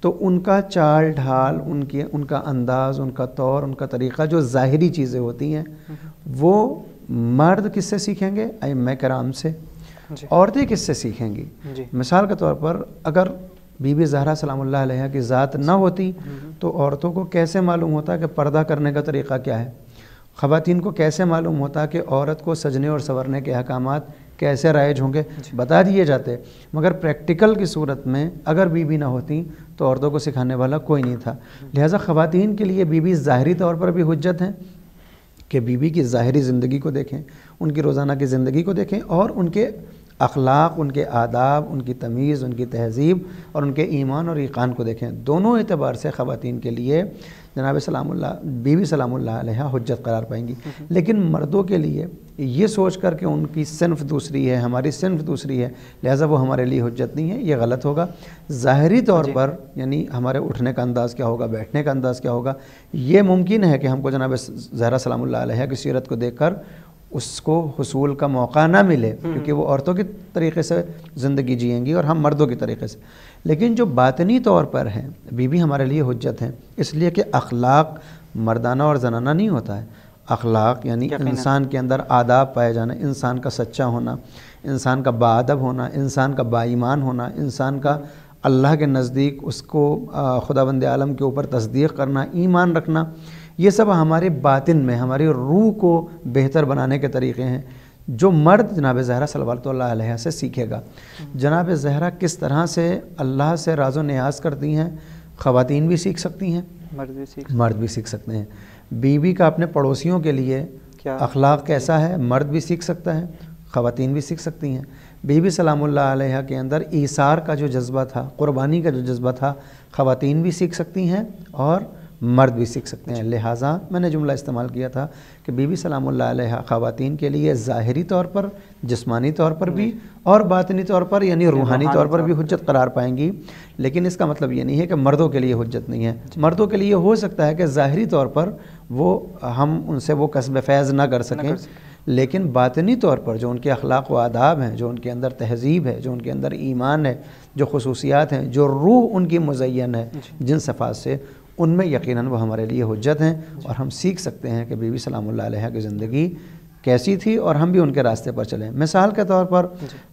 تو ان کا چال ڈھال، ان کا انداز، ان کا طور، ان کا طریقہ، جو ظاہری چیزیں ہوتی ہیں وہ مرد کس سے سیکھیں گے؟ ائمہ کرام سے۔ عورتیں کس سے سیکھیں گی؟ مثال کے طور پر اگر بی بی زہرا سلام اللہ علیہ کی ذات نہ ہوتی تو عورتوں کو کیسے معلوم ہوتا کہ پردہ کرنے کا طریقہ کیا ہے؟ خواتین کو کیسے معلوم ہوتا کہ عورت کو سجنے اور سنورنے کے احکامات کیسے رائج ہوں گے؟ بتا دیے جاتے، مگر پریکٹیکل کی صورت میں اگر بی بی نہ ہوتی تو عورتوں کو سکھانے والا کوئی نہیں تھا۔ لہٰذا خواتین کے لیے بی بی ظاہری طور پر بھی حجت ہیں کہ بی بی کی ظاہری زندگی کو دیکھیں، ان کی روزانہ کی زندگی کو دیکھیں، اور ان کے اخلاق، ان کے آداب، ان کی تمیز، ان کی تہذیب اور ان کے ایمان اور ایقان کو دیکھیں۔ دونوں اعتبار سے خواتین کے لیے جناب سلام اللہ بی بی سلام اللہ علیہ حجت قرار پائیں گی۔ لیکن مردوں کے لیے یہ سوچ کر کہ ان کی صنف دوسری ہے، ہماری صنف دوسری ہے، لہٰذا وہ ہمارے لیے حجت نہیں ہے، یہ غلط ہوگا۔ ظاہری طور پر یعنی ہمارے اٹھنے کا انداز کیا ہوگا، بیٹھنے کا انداز کیا ہوگا، یہ ممکن ہے کہ ہم کو جناب زہرا سلام اللہ علیہ کی سیرت کو دیکھ کر اس کو حصول کا موقع نہ ملے، کیونکہ وہ عورتوں کے طریقے سے زندگی جئیں گی اور ہم مردوں کے طریقے سے۔ لیکن جو باطنی طور پر ہیں بی بی ہمارے لیے حجت ہیں، اس لیے کہ اخلاق مردانہ اور زنانہ نہیں ہوتا ہے۔ اخلاق یعنی انسان کے اندر آداب پائے جانا، انسان کا سچا ہونا، انسان کا باادب ہونا، انسان کا با ایمان ہونا، انسان کا اللہ کے نزدیک اس کو خداوند عالم کے اوپر تصدیق کرنا، ایمان رکھنا، یہ سب ہمارے باطن میں ہماری روح کو بہتر بنانے کے طریقے ہیں جو مرد جناب زہرا صلوات اللہ علیہ سے سیکھے گا۔ جناب زہرا کس طرح سے اللہ سے راز و نیاز کرتی ہیں، خواتین بھی سیکھ سکتی ہیں، مرد بھی سیکھ سکتے ہیں۔ بیوی کا اپنے پڑوسیوں کے لیے اخلاق کیسا ہے، مرد بھی سیکھ سکتا ہے، خواتین بھی سیکھ سکتی ہیں۔ بی بی سلام اللہ علیہ کے اندر ایثار کا جو جذبہ تھا، قربانی کا جو جذبہ تھا، خواتین بھی سیکھ سکتی ہیں اور مرد بھی سیکھ سکتے ہیں۔ لہٰذا میں نے جملہ استعمال کیا تھا کہ بی بی سلام اللہ علیہ خواتین کے لیے ظاہری طور پر، جسمانی طور پر بھی اور باطنی طور پر یعنی روحانی طور پر بھی حجت قرار پائیں گی۔ لیکن اس کا مطلب یہ نہیں ہے کہ مردوں کے لیے حجت نہیں ہے۔ مردوں کے لیے ہو سکتا ہے کہ ظاہری طور پر وہ ہم ان سے وہ کسب فیض نہ کر سکیں، لیکن باطنی طور پر جو ان کے اخلاق و آداب ہیں، جو ان کے اندر تہذیب ہے، جو ان کے اندر ایمان ہے، جو خصوصیات ہیں، جو روح ان کی مزین ہے جن صفات سے، ان میں یقیناً وہ ہمارے لیے حجت ہیں، اور ہم سیکھ سکتے ہیں کہ بی بی سلام اللہ علیہ کی زندگی کیسی تھی اور ہم بھی ان کے راستے پر چلیں۔ مثال کے طور پر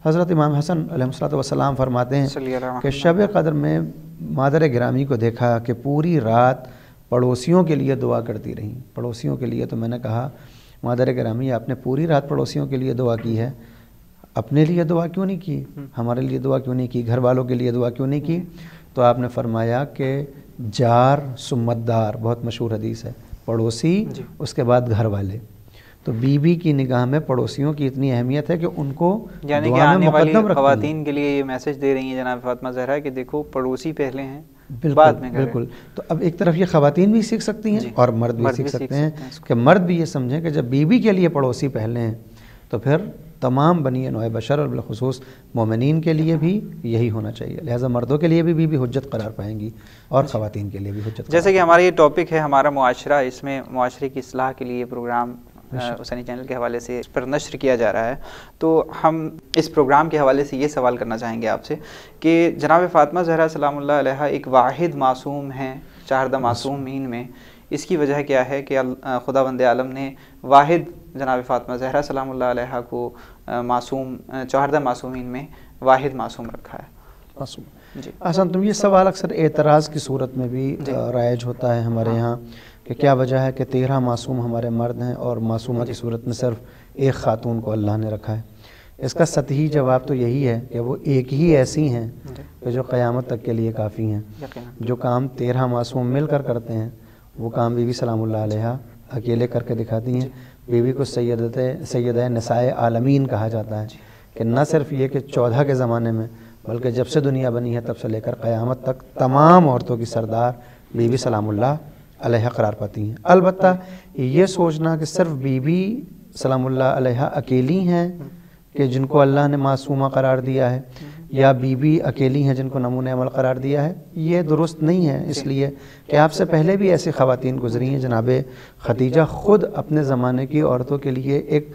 حضرت امام حسن علیہ السلام فرماتے ہیں کہ شب قدر میں مادر گرامی کو دیکھا کہ پوری رات پڑوسیوں کے لیے دعا کرتی رہیں۔ پڑوسیوں کے لیے، تو میں نے کہا مادر گرامی آپ نے پوری رات پڑوسیوں کے لیے دعا کی ہے، اپنے لیے دعا کیوں نہیں کی، ہمارے لیے دعا کیوں نہیں کی، گھر والوں کے لیے دعا کیوں نہیں کی؟ تو آپ نے فرمایا کہ جار سمت دار، بہت مشہور حدیث ہے، پڑوسی اس کے بعد گھر والے۔ تو بی بی کی نگاہ میں پڑوسیوں کی اتنی اہمیت ہے کہ ان کو یعنی کہ آنے والی خواتین کے لیے یہ میسج دے رہی ہیں جناب فاطمہ زہرا کہ دیکھو پڑوسی پہلے ہیں، بعد میں بالکل۔ تو اب ایک طرف یہ خواتین بھی سیکھ سکتی ہیں اور مرد بھی سیکھ سکتے ہیں کہ مرد بھی یہ سمجھیں کہ جب بی بی کے لیے پڑوسی پہلے ہیں تو پھر تمام بنی نوع بشر اور بالخصوص مومنین کے لیے بھی یہی ہونا چاہیے۔ لہٰذا مردوں کے لیے بھی حجت قرار پائیں گی اور خواتین کے لیے بھی حجت۔ جیسے کہ ہمارا یہ ٹاپک ہے ہمارا معاشرہ، اس میں معاشرے کی اصلاح کے لیے پروگرام حسینی چینل کے حوالے سے اس پر نشر کیا جا رہا ہے، تو ہم اس پروگرام کے حوالے سے یہ سوال کرنا چاہیں گے آپ سے کہ جناب فاطمہ زہرا سلام اللہ علیہ ایک واحد معصوم ہیں 14 معصومین میں، اس کی وجہ کیا ہے کہ خداوند عالم نے واحد جناب فاطمہ زہرا سلام اللہ علیہ کو معصوم 14 معصومین میں واحد معصوم رکھا ہے؟ معصوم جی حسن، تم یہ سوال اکثر اعتراض کی صورت میں بھی رائج ہوتا ہے ہمارے یہاں کہ کیا وجہ ہے کہ 13 معصوم ہمارے مرد ہیں اور معصومہ کی صورت میں صرف ایک خاتون کو اللہ نے رکھا ہے؟ اس کا سطحی جواب تو یہی ہے کہ وہ ایک ہی ایسی ہیں کہ جو قیامت تک کے لیے کافی ہیں۔ جو کام 13 معصوم مل کر کرتے ہیں وہ کام بی بی سلام اللہ علیہ اکیلے کر کے دکھاتی ہیں۔ بی بی کو سیدہ نسائے عالمین کہا جاتا ہے کہ نہ صرف یہ کہ 14 کے زمانے میں بلکہ جب سے دنیا بنی ہے تب سے لے کر قیامت تک تمام عورتوں کی سردار بی بی سلام اللہ علیہ قرار پاتی ہیں۔ البتہ یہ سوچنا کہ صرف بی بی سلام اللہ علیہ اکیلی ہیں کہ جن کو اللہ نے معصومہ قرار دیا ہے، یا بی بی اکیلی ہیں جن کو نمونہ عمل قرار دیا ہے، یہ درست نہیں ہے، اس لیے کہ آپ سے پہلے بھی ایسی خواتین گزری ہیں۔ جناب خدیجہ خود اپنے زمانے کی عورتوں کے لیے ایک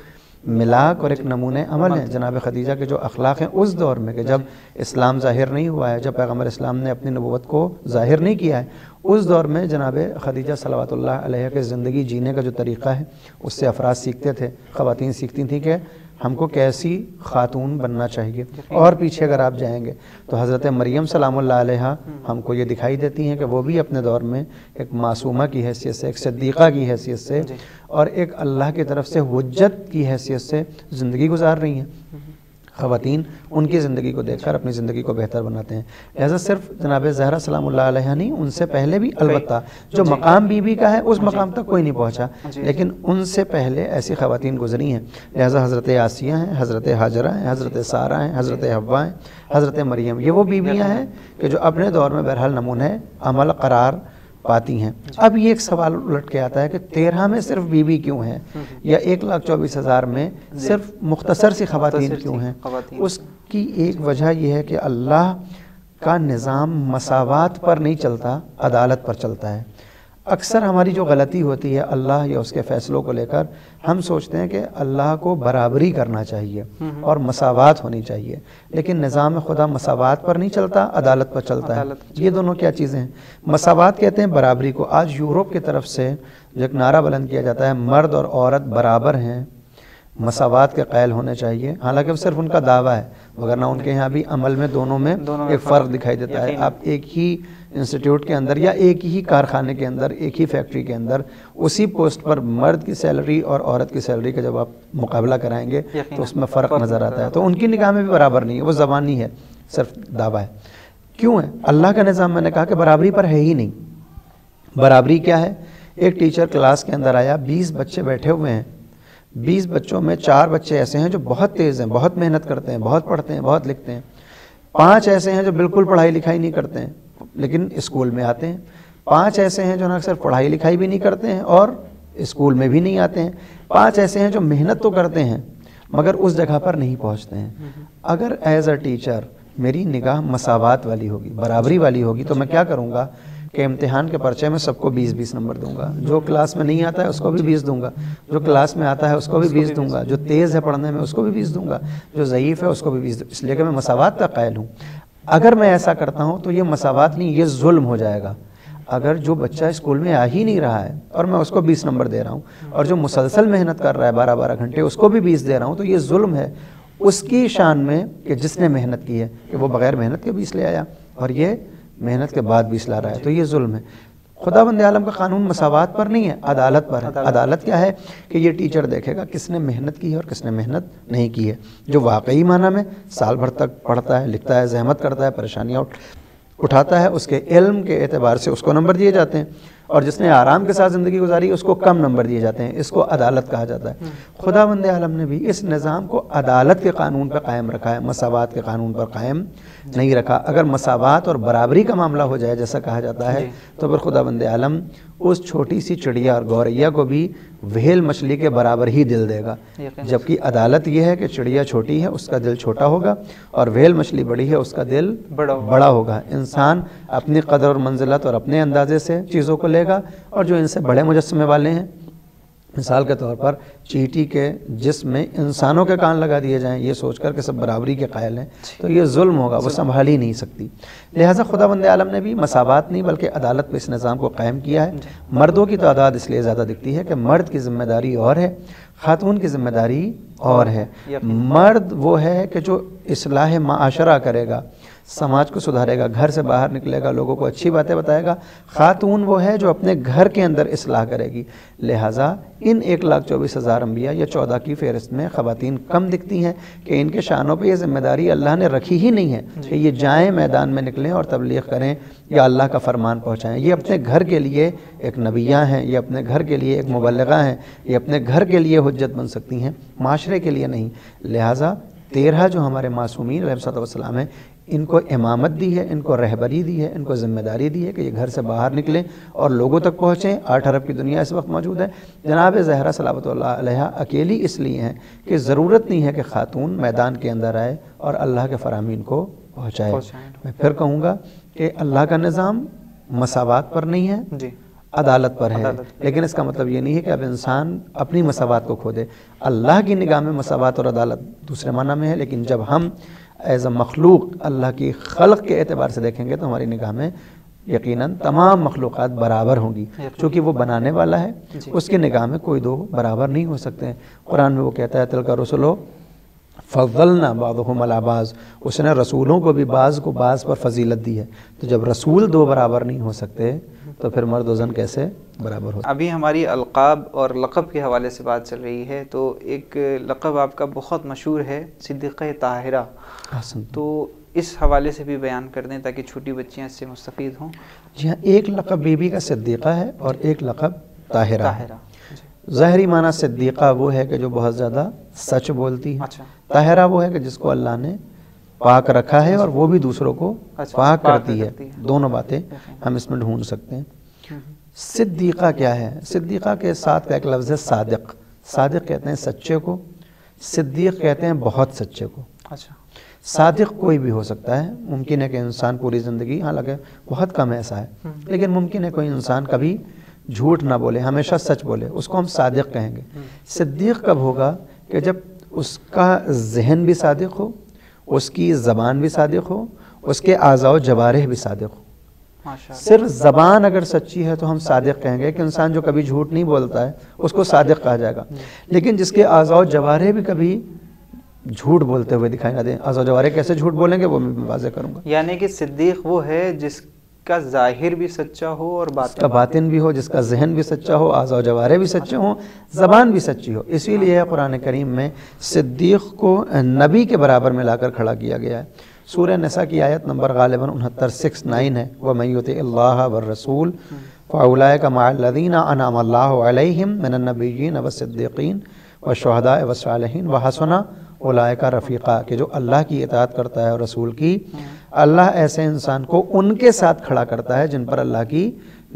ملاک اور ایک نمونہ عمل ہیں جناب خدیجہ کے جو اخلاق ہیں اس دور میں، کہ جب اسلام ظاہر نہیں ہوا ہے، جب پیغمبر اسلام نے اپنی نبوت کو ظاہر نہیں کیا ہے، اس دور میں جناب خدیجہ صلوات اللہ علیہ کے زندگی جینے کا جو طریقہ ہے اس سے افراد سیکھتے تھے، خواتین سیکھتی تھیں کہ ہم کو کیسی خاتون بننا چاہیے۔ اور پیچھے اگر آپ جائیں گے تو حضرت مریم سلام اللہ علیہ ہم کو یہ دکھائی دیتی ہیں کہ وہ بھی اپنے دور میں ایک معصومہ کی حیثیت سے، ایک صدیقہ کی حیثیت سے اور ایک اللہ کی طرف سے حجت کی حیثیت سے زندگی گزار رہی ہیں۔ خواتین ان کی زندگی کو دیکھ کر اپنی زندگی کو بہتر بناتے ہیں۔ لہذا صرف جناب زہرا سلام اللہ علیہ نہیں، ان سے پہلے بھی البتہ جو مقام بی بی کا ہے اس مقام تک کوئی نہیں پہنچا، لیکن ان سے پہلے ایسی خواتین گزری ہیں۔ لہذا حضرت آسیہ ہیں، حضرت ہاجرہ ہیں، حضرت سارہ ہیں، حضرت حوا ہیں، حضرت مریم، یہ وہ بیویاں ہیں کہ جو اپنے دور میں بہرحال نمونہ عمل قرار پاتی ہیں۔ اب یہ ایک سوال الٹ کے آتا ہے کہ 13 میں صرف بی بی کیوں ہیں، یا 1,24,000 میں صرف مختصر سی خواتین کیوں ہیں؟ اس کی ایک وجہ یہ ہے کہ اللہ کا نظام مساوات پر نہیں چلتا، عدالت پر چلتا ہے۔ اکثر ہماری جو غلطی ہوتی ہے اللہ یا اس کے فیصلوں کو لے کر، ہم سوچتے ہیں کہ اللہ کو برابری کرنا چاہیے اور مساوات ہونی چاہیے، لیکن نظام خدا مساوات پر نہیں چلتا، عدالت پر چلتا ہے۔ یہ دونوں کیا چیزیں ہیں؟ مساوات کہتے ہیں برابری کو۔ آج یورپ کی طرف سے جو ایک نعرہ بلند کیا جاتا ہے مرد اور عورت برابر ہیں، مساوات کے قائل ہونے چاہیے، حالانکہ صرف ان کا دعویٰ ہے، وگرنہ ان کے یہاں بھی عمل میں دونوں میں ایک فرق دکھائی دیتا ہے۔ آپ ایک ہی انسٹیٹیوٹ کے اندر یا ایک ہی کارخانے کے اندر، ایک ہی فیکٹری کے اندر اسی پوسٹ پر مرد کی سیلری اور عورت کی سیلری کا جب آپ مقابلہ کرائیں گے تو اس میں فرق نظر آتا ہے۔ تو ان کی نگاہ میں بھی برابر نہیں ہے، وہ زبانی ہے، صرف دعویٰ ہے۔ کیوں ہے؟ اللہ کا نظام میں نے کہا کہ برابری پر ہے ہی نہیں۔ برابری کیا ہے؟ ایک ٹیچر کلاس کے اندر آیا، 20 بچے بیٹھے ہوئے ہیں، 20 بچوں میں 4 بچے ایسے ہیں جو بہت تیز ہیں، بہت محنت کرتے ہیں، بہت پڑھتے ہیں، بہت لکھتے ہیں، 5 ایسے ہیں جو بالکل پڑھائی لکھائی نہیں کرتے ہیں لیکن اسکول میں آتے ہیں، 5 ایسے ہیں جو نہ صرف پڑھائی لکھائی بھی نہیں کرتے ہیں اور اسکول میں بھی نہیں آتے ہیں، 5 ایسے ہیں جو محنت تو کرتے ہیں مگر اس جگہ پر نہیں پہنچتے ہیں۔ اگر ایز اے ٹیچر میری نگاہ مساوات والی ہوگی، برابری والی ہوگی، تو میں کیا کروں گا کہ امتحان کے پرچے میں سب کو 20-20 نمبر دوں گا، جو کلاس میں نہیں آتا ہے اس کو بھی 20 دوں گا، جو کلاس میں آتا ہے اس کو بھی 20 دوں گا، جو تیز ہے پڑھنے میں اس کو بھی 20 دوں گا، جو ضعیف ہے اس کو بھی 20 دوں گا، اس لیے کہ میں مساوات کا قائل ہوں۔ اگر میں ایسا کرتا ہوں تو یہ مساوات نہیں، یہ ظلم ہو جائے گا۔ اگر جو بچہ اسکول میں آ ہی نہیں رہا ہے اور میں اس کو 20 نمبر دے رہا ہوں، اور جو مسلسل محنت کر رہا ہے 12-12 گھنٹے اس کو بھی 20 دے رہا ہوں، تو یہ ظلم ہے اس کی شان میں کہ جس نے محنت کی ہے، کہ وہ بغیر محنت کے 20 لے آیا اور یہ محنت کے بعد 20 لا رہا ہے، تو یہ ظلم ہے۔ خدا بند عالم کا قانون مساوات پر نہیں ہے، عدالت پر ہے۔ عدالت کیا ہے کہ یہ ٹیچر دیکھے گا کس نے محنت کی ہے اور کس نے محنت نہیں کی ہے۔ جو واقعی معنی میں سال بھر تک پڑھتا ہے، لکھتا ہے، زحمت کرتا ہے، پریشانیاں اٹھاتا ہے، اس کے علم کے اعتبار سے اس کو نمبر دیے جاتے ہیں، اور جس نے آرام کے ساتھ زندگی گزاری اس کو کم نمبر دیے جاتے ہیں۔ اس کو عدالت کہا جاتا ہے۔ خدا بند عالم نے بھی اس نظام کو عدالت کے قانون پر قائم رکھا ہے، مساوات کے قانون پر قائم نہیں رکھا۔ اگر مساوات اور برابری کا معاملہ ہو جائے جیسا کہا جاتا ہے تو پھر خدا بند عالم اس چھوٹی سی چڑیا اور گوریا کو بھی وھیل مچھلی کے برابر ہی دل دے گا، جبکہ عدالت یہ ہے کہ چڑیا چھوٹی ہے اس کا دل چھوٹا ہوگا اور وھیل مچھلی بڑی ہے اس کا دل بڑا ہوگا۔ انسان اپنی قدر اور منزلت اور اپنے اندازے سے چیزوں کو لے گا، اور جو ان سے بڑے مجسمے والے ہیں، مثال کے طور پر چیٹی کے جسم میں انسانوں کے کان لگا دیے جائیں یہ سوچ کر کہ سب برابری کے قائل ہیں، تو یہ ظلم ہوگا، وہ سنبھال ہی نہیں سکتی۔ لہٰذا خدا بند عالم نے بھی مساوات نہیں بلکہ عدالت پہ اس نظام کو قائم کیا ہے۔ مردوں کی تعداد اس لیے زیادہ دکھتی ہے کہ مرد کی ذمہ داری اور ہے، خاتون کی ذمہ داری اور ہے۔ مرد وہ ہے کہ جو اصلاح معاشرہ کرے گا، سماج کو سدھارے گا، گھر سے باہر نکلے گا، لوگوں کو اچھی باتیں بتائے گا۔ خاتون وہ ہے جو اپنے گھر کے اندر اصلاح کرے گی۔ لہٰذا ان 1,24,000 انبیاء یا 14 کی فہرست میں خواتین کم دکھتی ہیں کہ ان کے شانوں پہ یہ ذمہ داری اللہ نے رکھی ہی نہیں ہے کہ یہ جائیں میدان میں نکلیں اور تبلیغ کریں یا اللہ کا فرمان پہنچائیں۔ یہ اپنے گھر کے لیے ایک نبیہ ہیں، یہ اپنے گھر کے لیے ایک مبلغہ ہیں، یہ اپنے گھر کے لیے حجت بن سکتی ہیں، معاشرے کے لیے نہیں۔ لہٰذا 13 جو ہمارے معصومین علیہ الصلوۃ والسلام ہیں، ان کو امامت دی ہے، ان کو رہبری دی ہے، ان کو ذمہ داری دی ہے کہ یہ گھر سے باہر نکلیں اور لوگوں تک پہنچیں۔ 8 ارب کی دنیا اس وقت موجود ہے۔ جناب زہرا صلوات اللہ علیہا اکیلی اس لیے ہیں کہ ضرورت نہیں ہے کہ خاتون میدان کے اندر آئے اور اللہ کے فرامین کو پہنچائے۔ میں پھر کہوں گا کہ اللہ کا نظام مساوات پر نہیں ہے، عدالت پر ہے، لیکن اس کا مطلب یہ نہیں ہے کہ اب انسان اپنی مساوات کو کھو دے۔ اللہ کی نگاہ میں مساوات اور عدالت دوسرے معنی میں ہے، لیکن جب ہم ایز اے مخلوق اللہ کی خلق کے اعتبار سے دیکھیں گے تو ہماری نگاہ میں یقیناً تمام مخلوقات برابر ہوں گی، چونکہ وہ بنانے والا ہے، اس کی نگاہ میں کوئی دو برابر نہیں ہو سکتے ہیں۔ قرآن میں وہ کہتا ہے تلک رسلو فضلنا بعضهم علی بعض، اس نے رسولوں کو بھی بعض کو بعض پر فضیلت دی ہے۔ تو جب رسول دو برابر نہیں ہو سکتے تو پھر مرد و زن کیسے برابر ہو؟ ابھی ہماری القاب اور لقب کے حوالے سے بات چل رہی ہے، تو ایک لقب آپ کا بہت مشہور ہے صدیقہ طاہرہ، تو اس حوالے سے بھی بیان کر دیں تاکہ چھوٹی بچیاں اس سے مستفید ہوں۔ جی ہاں، ایک لقب بی بی کا صدیقہ ہے اور ایک لقب طاہرہ ہے۔ ظاہری معنی صدیقہ وہ ہے کہ جو بہت زیادہ سچ بولتی ہے، طاہرہ وہ ہے کہ جس کو اللہ نے پاک رکھا ہے اور وہ بھی دوسروں کو پاک کرتی ہے۔ دونوں باتیں ہم اس میں ڈھونڈ سکتے ہیں۔ صدیقہ کیا ہے؟ صدیقہ کے ساتھ کا ایک لفظ ہے صادق۔ صادق کہتے ہیں سچے کو، صدیق کہتے ہیں بہت سچے کو۔ صادق کوئی بھی ہو سکتا ہے، ممکن ہے کہ انسان پوری زندگی، حالانکہ بہت کم ایسا ہے، لیکن ممکن ہے کوئی انسان کبھی جھوٹ نہ بولے، ہمیشہ سچ بولے، اس کو ہم صادق کہیں گے۔ صدیق کب ہوگا؟ کہ جب اس کا ذہن بھی صادق ہو، اس کی زبان بھی صادق ہو، اس کے اعضاء و جوارح بھی صادق ہو۔ صرف زبان اگر سچی ہے تو ہم صادق کہیں گے کہ انسان جو کبھی جھوٹ نہیں بولتا ہے اس کو صادق کہا جائے گا، لیکن جس کے اعضاء و جوارح بھی کبھی جھوٹ بولتے ہوئے دکھائی نہ دیں، اعضاء و جوارح کیسے جھوٹ بولیں گے وہ میں واضح کروں گا۔ یعنی کہ صدیق وہ ہے جس کا ظاہر بھی سچا ہو اور باطن بھی ہو، جس کا ذہن بھی سچا ہو، اعضاء و جوارح بھی سچے ہوں، زبان بھی سچی ہو۔ اسی لیے قرآن کریم میں صدیق کو نبی کے برابر میں لا کر کھڑا کیا گیا ہے۔ سورہ نساء کی آیت نمبر غالباً 69 ہے، وَمَن يُطِعِ اللَّهَ وَالرَّسُولَ فَأُولَٰئِكَ مَعَ الَّذِينَ أَنْعَمَ اللَّهُ عَلَيْهِم مِّنَ النَّبِيِّينَ وَالصِّدِّيقِينَ وَالشُّهَدَاءِ وَالصَّالِحِينَ وَحَسُنَ اولئک رفیقا، کہ جو اللہ کی اطاعت کرتا ہے اور رسول کی، اللہ ایسے انسان کو ان کے ساتھ کھڑا کرتا ہے جن پر اللہ کی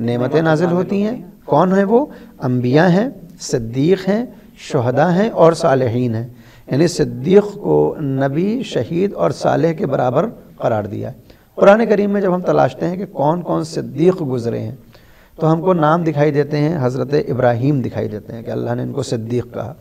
نعمتیں نازل ہوتی ہیں۔ کون ہیں وہ؟ انبیاء ہیں، صدیق ہیں، شہداء ہیں اور صالحین ہیں۔ یعنی صدیق کو نبی، شہید اور صالح کے برابر قرار دیا ہے۔ قرآن کریم میں جب ہم تلاشتے ہیں کہ کون کون صدیق گزرے ہیں تو ہم کو نام دکھائی دیتے ہیں، حضرت ابراہیم دکھائی دیتے ہیں کہ اللہ نے ان کو صدیق کہا،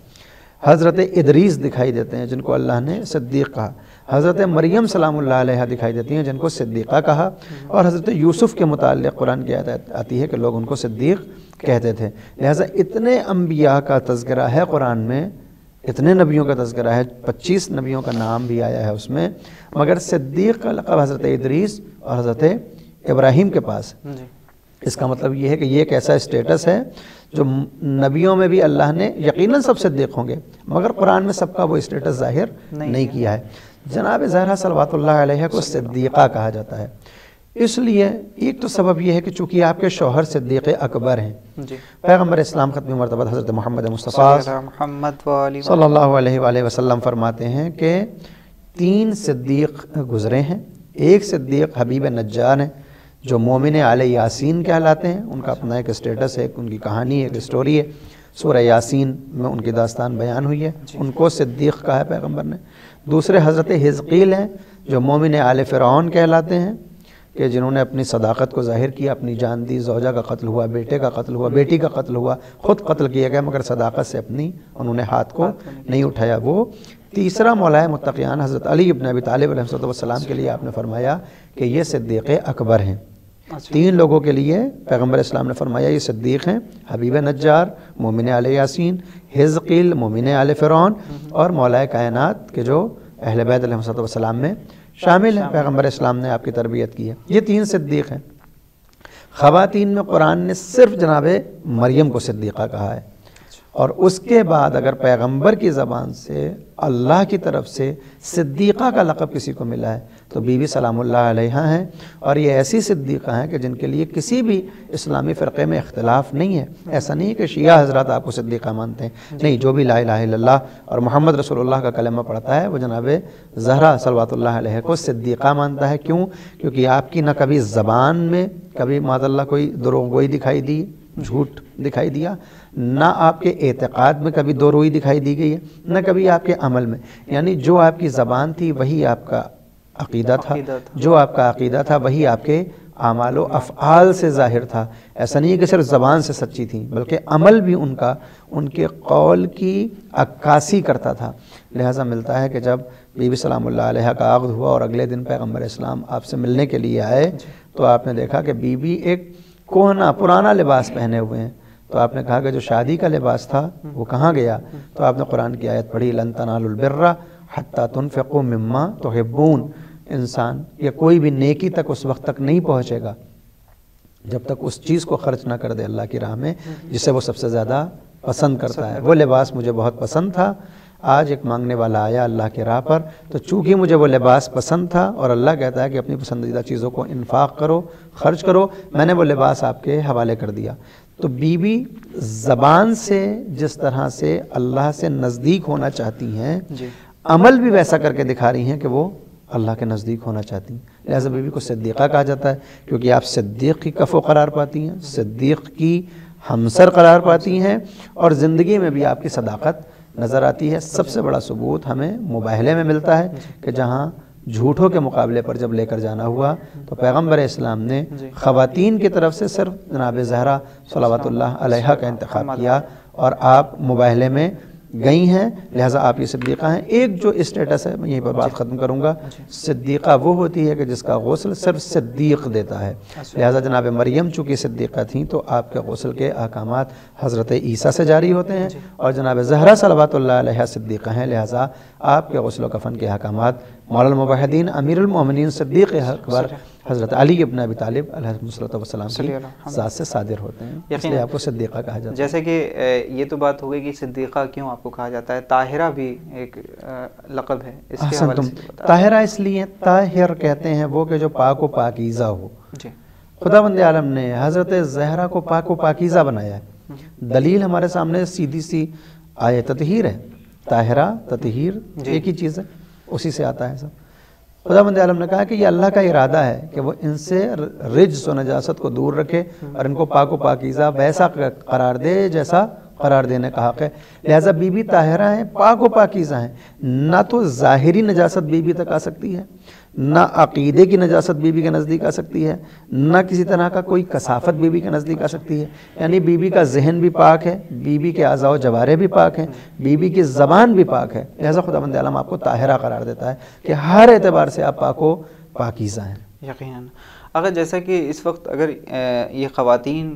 حضرت ادریس دکھائی دیتے ہیں جن کو اللہ نے صدیق کہا، حضرت مریم سلام اللہ علیہ دکھائی دیتی ہیں جن کو صدیقہ کہا، اور حضرت یوسف کے متعلق قرآن کی آیت آتی ہے کہ لوگ ان کو صدیق کہتے تھے۔ لہٰذا اتنے انبیاء کا تذکرہ ہے قرآن میں، اتنے نبیوں کا تذکرہ ہے، 25 نبیوں کا نام بھی آیا ہے اس میں، مگر صدیق کا لقب حضرت ادریس اور حضرت ابراہیم کے پاس ہے۔ اس کا مطلب یہ ہے کہ یہ ایک ایسا اسٹیٹس ہے جو نبیوں میں بھی اللہ نے یقیناً سب صدیق ہوں گے، مگر قرآن میں سب کا وہ اسٹیٹس ظاہر نہیں کیا ہے۔ جناب زہرا صلوات اللہ علیہ کو صدیقہ کہا جاتا ہے، اس لیے ایک تو سبب یہ ہے کہ چونکہ آپ کے شوہر صدیق اکبر ہیں۔ پیغمبر اسلام ختم مرتبہ حضرت محمد مصطفیٰ صلی اللہ علیہ وآلہ وسلم فرماتے ہیں کہ 3 صدیق گزرے ہیں۔ ایک صدیق حبیب نجار ہیں جو مومن آل یاسین کہلاتے ہیں، ان کا اپنا ایک اسٹیٹس ہے، ان کی کہانی ہے، ایک اسٹوری ہے، سورہ یاسین میں ان کی داستان بیان ہوئی ہے، ان کو صدیق کہا ہے پیغمبر نے۔ دوسرے حضرت حزقیل ہیں جو مومن آل فرعون کہلاتے ہیں، کہ جنہوں نے اپنی صداقت کو ظاہر کیا، اپنی جان دی، زوجہ کا قتل ہوا، بیٹے کا قتل ہوا، بیٹی کا قتل ہوا، خود قتل کیا گیا مگر صداقت سے اپنی انہوں نے ہاتھ کو نہیں اٹھایا وہ۔ تیسرا مولا متقیان حضرت علی بن ابی طالب علیہ السلام کے لیے آپ نے فرمایا کہ یہ صدیق اکبر ہیں۔ 3 لوگوں کے لیے پیغمبر اسلام نے فرمایا یہ صدیق ہیں، حبیب نجار مومن آل یاسین، حزقیل مومن آل فرعون، اور مولا کائنات کے جو اہل بیت علیہ السلام میں شامل ہیں، پیغمبر اسلام نے آپ کی تربیت کی ہے۔ یہ 3 صدیق ہیں۔ خواتین میں قرآن نے صرف جناب مریم کو صدیقہ کہا ہے، اور اس کے بعد اگر پیغمبر کی زبان سے اللہ کی طرف سے صدیقہ کا لقب کسی کو ملا ہے تو بی بی سلام اللہ علیہ ہیں، اور یہ ایسی صدیقہ ہیں کہ جن کے لیے کسی بھی اسلامی فرقے میں اختلاف نہیں ہے۔ ایسا نہیں کہ شیعہ حضرات آپ کو صدیقہ مانتے ہیں، نہیں، جو بھی لا الہ الا اللہ اور محمد رسول اللہ کا کلمہ پڑھتا ہے وہ جناب زہرا صلوات اللہ علیہ کو صدیقہ مانتا ہے۔ کیوں؟ کیونکہ آپ کی نہ کبھی زبان میں کبھی معاذ اللہ کوئی دروغ گوئی دکھائی دی، جھوٹ دکھائی دیا، نہ آپ کے اعتقاد میں کبھی دو روئی دکھائی دی گئی ہے، نہ کبھی آپ کے عمل میں، یعنی جو آپ کی زبان تھی وہی آپ کا عقیدہ تھا، جو آپ کا عقیدہ تھا وہی آپ کے اعمال و افعال سے ظاہر تھا. ایسا نہیں ہے کہ صرف زبان سے سچی تھیں بلکہ عمل بھی ان کا ان کے قول کی عکاسی کرتا تھا. لہٰذا ملتا ہے کہ جب بی بی سلام اللہ علیہ کا عقد ہوا اور اگلے دن پیغمبر اسلام آپ سے ملنے کے لیے آئے تو آپ نے دیکھا کہ بی بی ایک کوہنا پرانا لباس پہنے ہوئے ہیں. تو آپ نے کہا کہ جو شادی کا لباس تھا وہ کہاں گیا؟ تو آپ نے قرآن کی آیت پڑھی لن تنالوا البر حتی تنفقوا مما تحبون. انسان یا کوئی بھی نیکی تک اس وقت تک نہیں پہنچے گا جب تک اس چیز کو خرچ نہ کر دے اللہ کی راہ میں جسے وہ سب سے زیادہ پسند کرتا ہے. وہ لباس مجھے بہت پسند تھا. آج ایک مانگنے والا آیا اللہ کی راہ پر تو چونکہ مجھے وہ لباس پسند تھا اور اللہ کہتا ہے کہ اپنی پسندیدہ چیزوں کو انفاق کرو خرچ کرو, میں نے وہ لباس آپ کے حوالے کر دیا. تو بی بی زبان سے جس طرح سے اللہ سے نزدیک ہونا چاہتی ہیں عمل بھی ویسا کر کے دکھا رہی ہیں کہ وہ اللہ کے نزدیک ہونا چاہتی ہیں. لہٰذا بی بی کو صدیقہ کہا جاتا ہے کیونکہ آپ صدیق کی کفو قرار پاتی ہیں, صدیق کی ہمسر قرار پاتی ہیں اور زندگی میں بھی آپ کی صداقت نظر آتی ہے. سب سے بڑا ثبوت ہمیں مباہلے میں ملتا ہے کہ جہاں جھوٹوں کے مقابلے پر جب لے کر جانا ہوا تو پیغمبر اسلام نے خواتین کی طرف سے صرف جناب زہرا صلوات اللہ علیہا کا انتخاب کیا اور آپ مباہلے میں گئی ہیں. لہٰذا آپ یہ صدیقہ ہیں. ایک جو اسٹیٹس ہے میں یہیں پر بات ختم کروں گا, صدیقہ وہ ہوتی ہے کہ جس کا غسل صرف صدیق دیتا ہے. لہٰذا جناب مریم چونکہ صدیقہ تھیں تو آپ کے غسل کے احکامات حضرت عیسیٰ سے جاری ہوتے ہیں اور جناب زہرا صلوات اللہ علیہ صدیقہ ہیں. لہٰذا آپ کے غسل و کفن کے احکامات مولا الموحدین امیر المومنین صدیق اکبر حضرت علی ابن ابی طالب علیہ الصلوۃ والسلام کی ذات سے صادر ہوتے ہیں, اس لیے آپ کو صدیقہ کہا جاتا ہے. جیسے کہ یہ تو بات ہو گئی کہ صدیقہ کیوں آپ کو کہا جاتا ہے, طاہرہ بھی ایک لقب ہے, اس کے حوالے سے طاہرہ اس لیے طاہر کہتے ہیں وہ کہ جو پاک و پاکیزہ ہو. خداوند عالم نے حضرت زہرا کو پاک و پاکیزہ بنایا ہے. دلیل ہمارے سامنے سیدھی سی آیت تطہیر ہے. طاہرہ تطہیر ایک ہی چیز ہے, اسی سے آتا ہے سب. خداوند عالم نے کہا کہ یہ اللہ کا ارادہ ہے کہ وہ ان سے رجس و نجاست کو دور رکھے اور ان کو پاک و پاکیزہ ویسا قرار دے جیسا قرار دینے کا حق ہے. لہٰذا بی بی طاہرہ ہیں, پاک و پاکیزہ ہیں. نہ تو ظاہری نجاست بی بی تک آ سکتی ہے, نہ عقیدے کی نجاست بی بی کے نزدیک آ سکتی ہے, نہ کسی طرح کا کوئی کثافت بی بی کے نزدیک آ سکتی ہے. یعنی بی بی کا ذہن بھی پاک ہے, بی بی کے اعضاء و جوارح بھی پاک ہیں, بی بی کی زبان بھی پاک ہے. لہٰذا خداوند عالم آپ کو طاہرہ قرار دیتا ہے کہ ہر اعتبار سے آپ پاک و پاکیزہ ہیں. یقیناً. اگر جیسا کہ اس وقت اگر یہ خواتین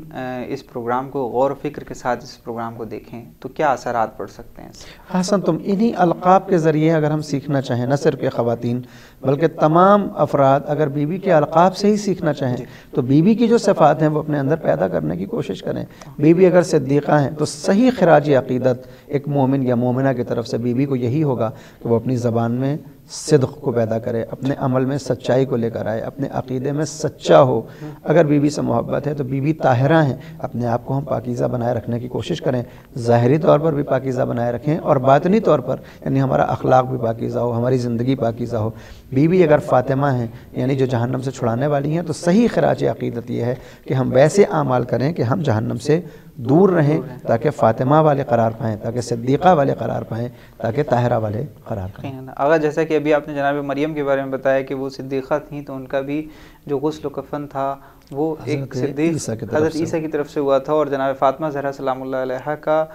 اس پروگرام کو غور و فکر کے ساتھ اس پروگرام کو دیکھیں تو کیا اثرات پڑ سکتے ہیں؟ حسن تم انہی القاب کے ذریعے اگر ہم سیکھنا چاہیں, نہ صرف یہ خواتین بلکہ تمام افراد اگر بی بی کے القاب سے ہی سیکھنا چاہیں تو بی بی کی جو صفات ہیں وہ اپنے اندر پیدا کرنے کی کوشش کریں. بی بی اگر صدیقہ ہیں تو صحیح خراج عقیدت ایک مومن یا مومنہ کی طرف سے بی بی کو یہی ہوگا کہ وہ اپنی زبان میں صدق کو پیدا کرے, اپنے عمل میں سچائی کو لے کر آئے, اپنے عقیدے میں سچا ہو. اگر بی بی سے محبت ہے تو بی بی طاہرہ ہیں, اپنے آپ کو ہم پاکیزہ بنائے رکھنے کی کوشش کریں. ظاہری طور پر بھی پاکیزہ بنائے رکھیں اور باطنی طور پر یعنی ہمارا اخلاق بھی پاکیزہ ہو, ہماری زندگی پاکیزہ ہو. بی بی اگر فاطمہ ہیں یعنی جو جہنم سے چھڑانے والی ہیں تو صحیح خراج عقیدت یہ ہے کہ ہم ویسے اعمال کریں کہ ہم جہنم سے دور رہیں تاکہ فاطمہ والے قرار پائیں, تاکہ صدیقہ والے قرار پائیں, تاکہ طاہرہ والے قرار پائیں. اگر جیسا کہ ابھی آپ نے جناب مریم کے بارے میں بتایا کہ وہ صدیقہ تھیں تو ان کا بھی جو غسل و کفن تھا وہ ایک صدیق حضرت عیسیٰ کی طرف سے ہوا تھا, اور جناب فاطمہ زہرا سلام اللہ علیہ کا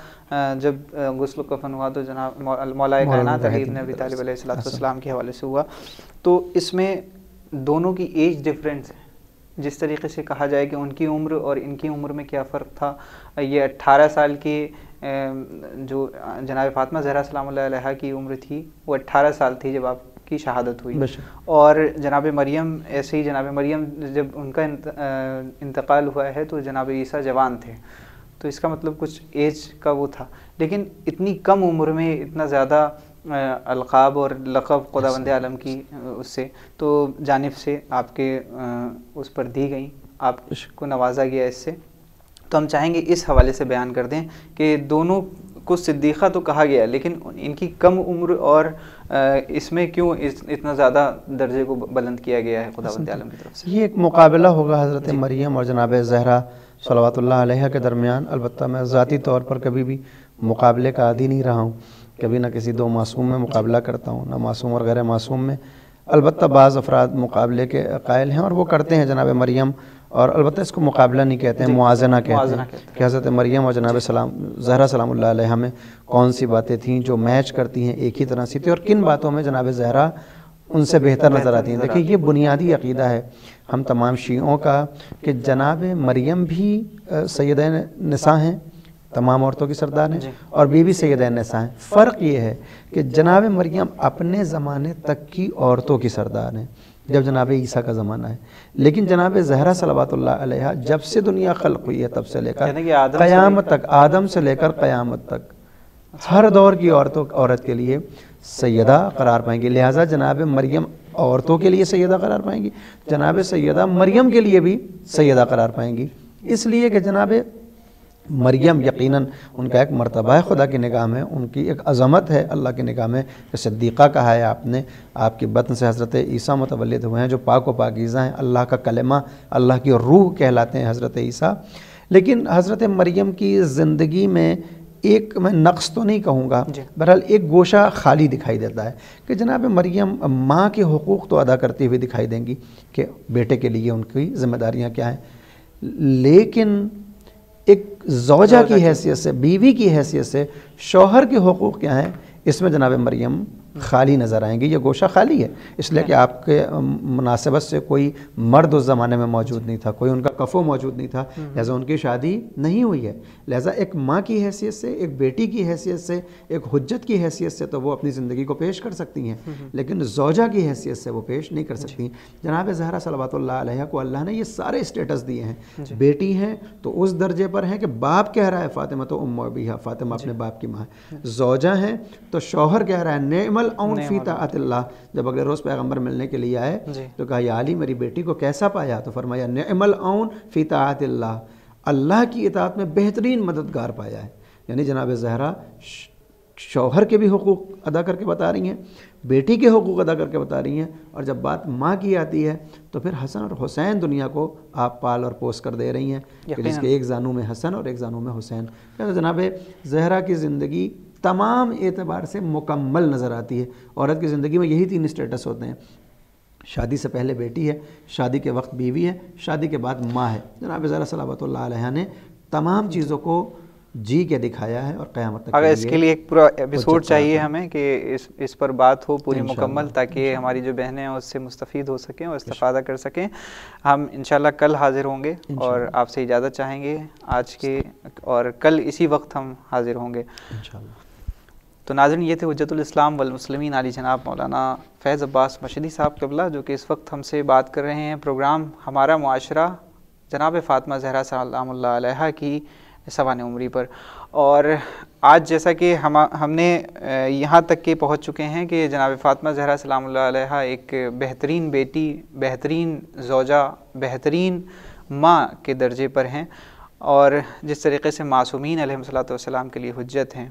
جب غسل و کفن ہوا تو جناب مولا کائنات علی ابن ابی طالب علیہ السلام کے حوالے سے ہوا. تو اس میں دونوں کی ایج ڈفرینس ہے, جس طریقے سے کہا جائے کہ ان کی عمر اور ان کی عمر میں کیا فرق تھا. یہ 18 سال کی جو جناب فاطمہ زہرا سلام اللہ علیہ کی عمر تھی وہ 18 سال تھی جب آپ کی شہادت ہوئی, اور جناب مریم ایسے ہی جناب مریم جب ان کا انتقال ہوا ہے تو جناب عیسیٰ جوان تھے. تو اس کا مطلب کچھ ایج کا وہ تھا, لیکن اتنی کم عمر میں اتنا زیادہ القاب اور لقب خداوند عالم کی اس سے تو جانب سے آپ کے اس پر دی گئیں, آپ کو نوازا گیا اس سے. تو ہم چاہیں گے اس حوالے سے بیان کر دیں کہ دونوں کو صدیقہ تو کہا گیا لیکن ان کی کم عمر اور اس میں کیوں اتنا زیادہ درجے کو بلند کیا گیا ہے خداوند عالم کی طرف سے؟ یہ ایک مقابلہ ہوگا حضرت مریم اور جناب زہرا صلوات اللہ علیہ کے درمیان. البتہ میں ذاتی طور پر کبھی بھی مقابلے کا عادی نہیں رہا ہوں, کبھی نہ کسی دو معصوم میں مقابلہ کرتا ہوں, نہ معصوم اور غیر معصوم میں. البتہ بعض افراد مقابلے کے قائل ہیں اور وہ کرتے ہیں جناب مریم، اور البتہ اس کو مقابلہ نہیں کہتے ہیں، موازنہ کہتے ہیں کہ حضرت مریم اور جناب زہرا سلام اللہ علیہ میں کون سی باتیں تھیں جو میچ کرتی ہیں، ایک ہی طرح سی تھی، اور کن باتوں میں جناب زہرا ان سے بہتر نظر آتی ہیں۔ دیکھیں یہ بنیادی عقیدہ ہے ہم تمام شیعوں کا کہ جناب مریم بھی سیدہ نساء ہیں، تمام عورتوں کی سردار ہیں، اور بی بی سیدہ نساء ہیں۔ فرق یہ ہے کہ جناب مریم اپنے زمانے تک کی عورتوں کی سردار ہیں جب جناب عیسیٰ کا زمانہ ہے، لیکن جناب زہرا صلوات اللہ علیہ جب سے دنیا خلق ہوئی ہے تب سے لے کر قیامت تک، آدم سے لے کر قیامت تک ہر دور کی عورت کے لیے سیدہ قرار پائیں گی، لہٰذا جناب مریم عورتوں کے لیے سیدہ قرار پائیں گی، جناب سیدہ مریم کے لیے بھی سیدہ قرار پائیں گی، اس لیے کہ جناب مریم یقیناً ان کا ایک مرتبہ ہے خدا کی نگاہ میں، ان کی ایک عظمت ہے اللہ کی نگاہ میں، کہ صدیقہ کہا ہے آپ نے، آپ کی بطن سے حضرت عیسیٰ متولد ہوئے ہیں جو پاک و پاکیزہ ہیں، اللہ کا کلمہ، اللہ کی روح کہلاتے ہیں حضرت عیسیٰ۔ لیکن حضرت مریم کی زندگی میں ایک، میں نقص تو نہیں کہوں گا، بہرحال ایک گوشہ خالی دکھائی دیتا ہے کہ جناب مریم ماں کے حقوق تو ادا کرتی ہوئی دکھائی دیں گی کہ بیٹے کے لیے ان کی ذمہ داریاں کیا ہیں، لیکن ایک زوجہ کی حیثیت سے، بیوی کی حیثیت سے شوہر کے حقوق کیا ہیں، اس میں جناب مریم خالی نظر آئیں گی، یہ گوشہ خالی ہے، اس لیے کہ آپ کے مناسبت سے کوئی مرد اس زمانے میں موجود نہیں تھا، کوئی ان کا کفو موجود نہیں تھا، لہٰذا ان کی شادی نہیں ہوئی ہے، لہٰذا ایک ماں کی حیثیت سے، ایک بیٹی کی حیثیت سے، ایک حجت کی حیثیت سے تو وہ اپنی زندگی کو پیش کر سکتی ہیں، لیکن زوجہ کی حیثیت سے وہ پیش نہیں کر سکتی۔ جناب زہرا صلوات اللہ علیہ کو اللہ نے یہ سارے اسٹیٹس دیے ہیں، بیٹی ہیں تو اس درجے پر ہیں کہ باپ کہہ رہا ہے فاطمہ تو ام ابیہا، فاطمہ اپنے باپ کی ماں ہے، زوجہ ہیں تو شوہر کہہ رہا ہے نعم العون فی طاعت اللہ، جب اگلے روز پیغمبر ملنے کے لیے آئے تو کہا یا علی میری بیٹی کو کیسا پایا، تو فرمایا نعم العون فی طاعت اللہ، اللہ کی اطاعت میں بہترین مددگار پایا ہے۔ یعنی جناب زہرا شوہر کے بھی حقوق ادا کر کے بتا رہی ہیں، بیٹی کے حقوق ادا کر کے بتا رہی ہیں، اور جب بات ماں کی آتی ہے تو پھر حسن اور حسین دنیا کو آپ پال اور پوس کر دے رہی ہیں کہ جس کے ایک زانو میں حسن اور ایک زانو میں حسین۔ جناب زہرا کی زندگی تمام اعتبار سے مکمل نظر آتی ہے۔ عورت کی زندگی میں یہی 3 اسٹیٹس ہوتے ہیں، شادی سے پہلے بیٹی ہے، شادی کے وقت بیوی ہے، شادی کے بعد ماں ہے۔ جناب زہرا صلوات اللہ علیہ نے تمام چیزوں کو جی کے دکھایا ہے، اور قیامت تک اگر اس کے لیے ایک پورا ایپیسوڈ چاہیے ہمیں کہ اس پر بات ہو پوری مکمل، تاکہ ہماری جو بہنیں ہیں اس سے مستفید ہو سکیں اور استفادہ کر سکیں۔ ہم انشاءاللہ کل حاضر ہوں گے اور آپ سے اجازت چاہیں گے آج کے، اور کل اسی وقت ہم حاضر ہوں گے انشاءاللہ۔ تو ناظرین یہ تھے حجت الاسلام والمسلمین علی جناب مولانا فیض عباس مشہدی صاحب قبلہ، جو کہ اس وقت ہم سے بات کر رہے ہیں پروگرام ہمارا معاشرہ جناب فاطمہ زہرا سلام اللہ علیہ کی سوانح عمری پر۔ اور آج جیسا کہ ہم نے یہاں تک کہ پہنچ چکے ہیں کہ جناب فاطمہ زہرا سلام اللہ علیہ ایک بہترین بیٹی، بہترین زوجہ، بہترین ماں کے درجے پر ہیں، اور جس طریقے سے معصومین علیہ الصلوۃ والسلام کے لیے حجت ہیں،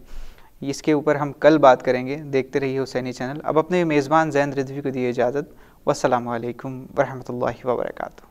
اس کے اوپر ہم کل بات کریں گے۔ دیکھتے رہیے حسینی چینل۔ اب اپنے میزبان زین رضوی کو دیے اجازت، والسلام علیکم ورحمۃ اللہ وبرکاتہ۔